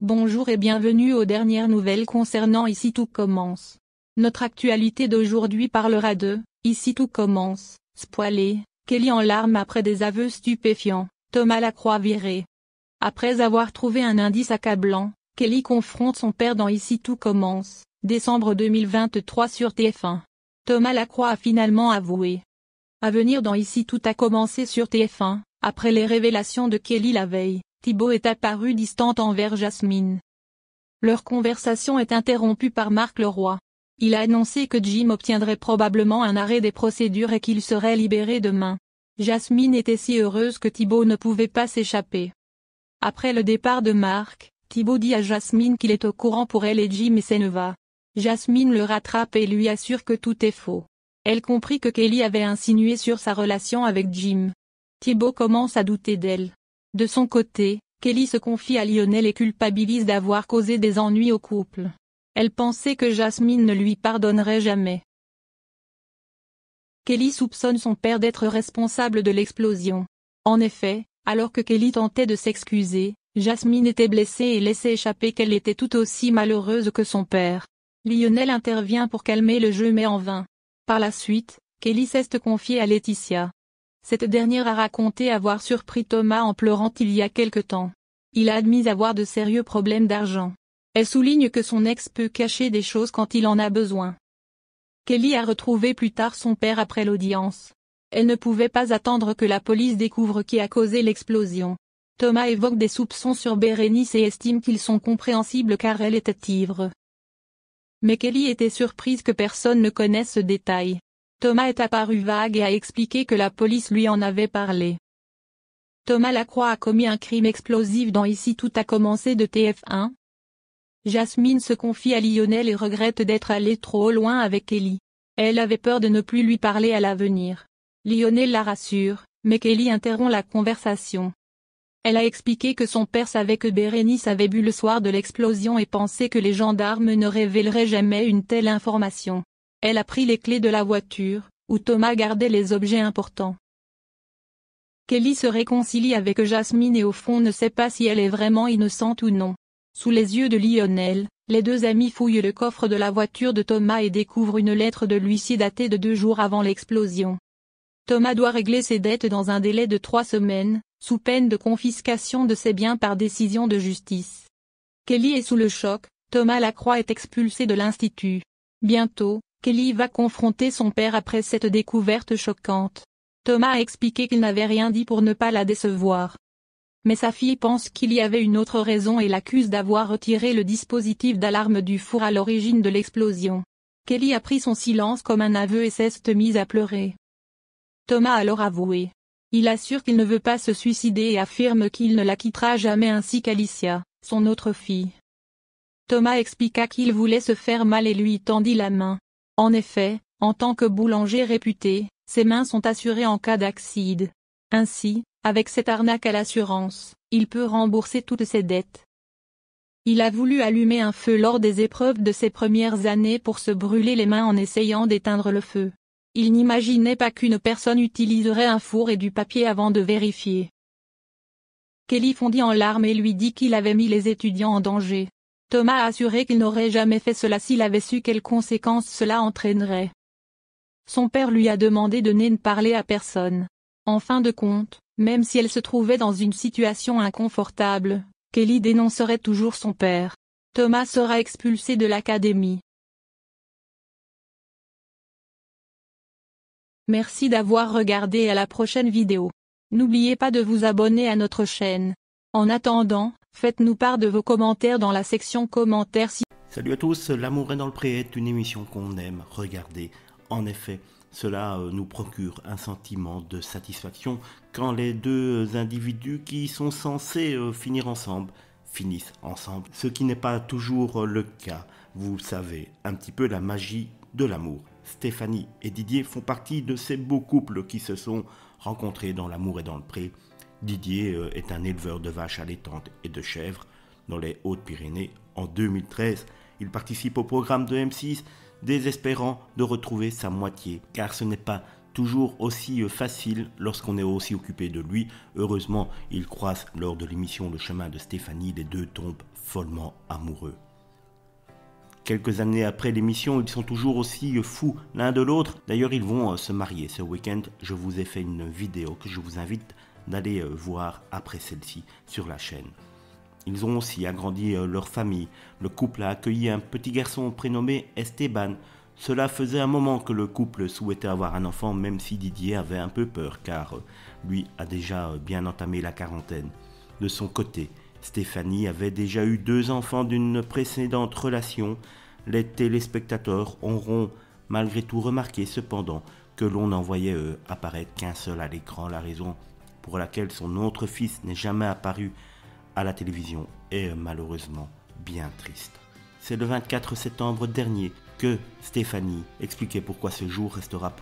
Bonjour et bienvenue aux dernières nouvelles concernant Ici tout commence. Notre actualité d'aujourd'hui parlera de Ici tout commence, spoilé, Kelly en larmes après des aveux stupéfiants, Thomas Lacroix viré. Après avoir trouvé un indice accablant, Kelly confronte son père dans Ici tout commence, décembre 2023 sur TF1. Thomas Lacroix a finalement avoué. À venir dans Ici tout a commencé sur TF1, après les révélations de Kelly la veille. Thibaut est apparu distant envers Jasmine. Leur conversation est interrompue par Marc Leroy. Il a annoncé que Jim obtiendrait probablement un arrêt des procédures et qu'il serait libéré demain. Jasmine était si heureuse que Thibaut ne pouvait pas s'échapper. Après le départ de Marc, Thibaut dit à Jasmine qu'il est au courant pour elle et Jim et Seneva. Jasmine le rattrape et lui assure que tout est faux. Elle comprit que Kelly avait insinué sur sa relation avec Jim. Thibaut commence à douter d'elle. De son côté, Kelly se confie à Lionel et culpabilise d'avoir causé des ennuis au couple. Elle pensait que Jasmine ne lui pardonnerait jamais. Kelly soupçonne son père d'être responsable de l'explosion. En effet, alors que Kelly tentait de s'excuser, Jasmine était blessée et laissait échapper qu'elle était tout aussi malheureuse que son père. Lionel intervient pour calmer le jeu mais en vain. Par la suite, Kelly cesse de confier à Laetitia. Cette dernière a raconté avoir surpris Thomas en pleurant il y a quelque temps. Il a admis avoir de sérieux problèmes d'argent. Elle souligne que son ex peut cacher des choses quand il en a besoin. Kelly a retrouvé plus tard son père après l'audience. Elle ne pouvait pas attendre que la police découvre qui a causé l'explosion. Thomas évoque des soupçons sur Bérénice et estime qu'ils sont compréhensibles car elle était ivre. Mais Kelly était surprise que personne ne connaisse ce détail. Thomas est apparu vague et a expliqué que la police lui en avait parlé. Thomas Lacroix a commis un crime explosif dans Ici tout a commencé de TF1. Jasmine se confie à Lionel et regrette d'être allée trop loin avec Kelly. Elle avait peur de ne plus lui parler à l'avenir. Lionel la rassure, mais Kelly interrompt la conversation. Elle a expliqué que son père savait que Bérénice avait bu le soir de l'explosion et pensait que les gendarmes ne révéleraient jamais une telle information. Elle a pris les clés de la voiture, où Thomas gardait les objets importants. Kelly se réconcilie avec Jasmine et au fond ne sait pas si elle est vraiment innocente ou non. Sous les yeux de Lionel, les deux amis fouillent le coffre de la voiture de Thomas et découvrent une lettre de l'huissier datée de 2 jours avant l'explosion. Thomas doit régler ses dettes dans un délai de 3 semaines, sous peine de confiscation de ses biens par décision de justice. Kelly est sous le choc, Thomas Lacroix est expulsé de l'institut. Bientôt, Kelly va confronter son père après cette découverte choquante. Thomas a expliqué qu'il n'avait rien dit pour ne pas la décevoir. Mais sa fille pense qu'il y avait une autre raison et l'accuse d'avoir retiré le dispositif d'alarme du four à l'origine de l'explosion. Kelly a pris son silence comme un aveu et s'est mise à pleurer. Thomas a alors avoué. Il assure qu'il ne veut pas se suicider et affirme qu'il ne la quittera jamais ainsi qu'Alicia, son autre fille. Thomas expliqua qu'il voulait se faire mal et lui tendit la main. En effet, en tant que boulanger réputé, ses mains sont assurées en cas d'accident. Ainsi, avec cette arnaque à l'assurance, il peut rembourser toutes ses dettes. Il a voulu allumer un feu lors des épreuves de ses premières années pour se brûler les mains en essayant d'éteindre le feu. Il n'imaginait pas qu'une personne utiliserait un four et du papier avant de vérifier. Kelly fondit en larmes et lui dit qu'il avait mis les étudiants en danger. Thomas a assuré qu'il n'aurait jamais fait cela s'il avait su quelles conséquences cela entraînerait. Son père lui a demandé de ne parler à personne. En fin de compte, même si elle se trouvait dans une situation inconfortable, Kelly dénoncerait toujours son père. Thomas sera expulsé de l'académie. Merci d'avoir regardé et à la prochaine vidéo. N'oubliez pas de vous abonner à notre chaîne. En attendant, faites-nous part de vos commentaires dans la section commentaires. Salut à tous, L'amour est dans le pré est une émission qu'on aime regarder. En effet, cela nous procure un sentiment de satisfaction quand les deux individus qui sont censés finir ensemble, finissent ensemble. Ce qui n'est pas toujours le cas. Vous savez, un petit peu la magie de l'amour. Stéphanie et Didier font partie de ces beaux couples qui se sont rencontrés dans L'amour est dans le pré. Didier est un éleveur de vaches allaitantes et de chèvres dans les Hautes-Pyrénées. En 2013, il participe au programme de M6, désespérant de retrouver sa moitié, car ce n'est pas toujours aussi facile lorsqu'on est aussi occupé de lui. Heureusement, ils croisent lors de l'émission Le chemin de Stéphanie, les deux tombent follement amoureux. Quelques années après l'émission, ils sont toujours aussi fous l'un de l'autre. D'ailleurs, ils vont se marier ce week-end. Je vous ai fait une vidéo que je vous invite d'aller voir après celle-ci sur la chaîne. Ils ont aussi agrandi leur famille. Le couple a accueilli un petit garçon prénommé Esteban. Cela faisait un moment que le couple souhaitait avoir un enfant, même si Didier avait un peu peur, car lui a déjà bien entamé la quarantaine. De son côté, Stéphanie avait déjà eu 2 enfants d'une précédente relation. Les téléspectateurs auront malgré tout remarqué cependant que l'on n'en voyait apparaître qu'un seul à l'écran. La raison pour laquelle son autre fils n'est jamais apparu à la télévision est malheureusement bien triste. C'est le 24 septembre dernier que Stéphanie expliquait pourquoi ce jour restera pour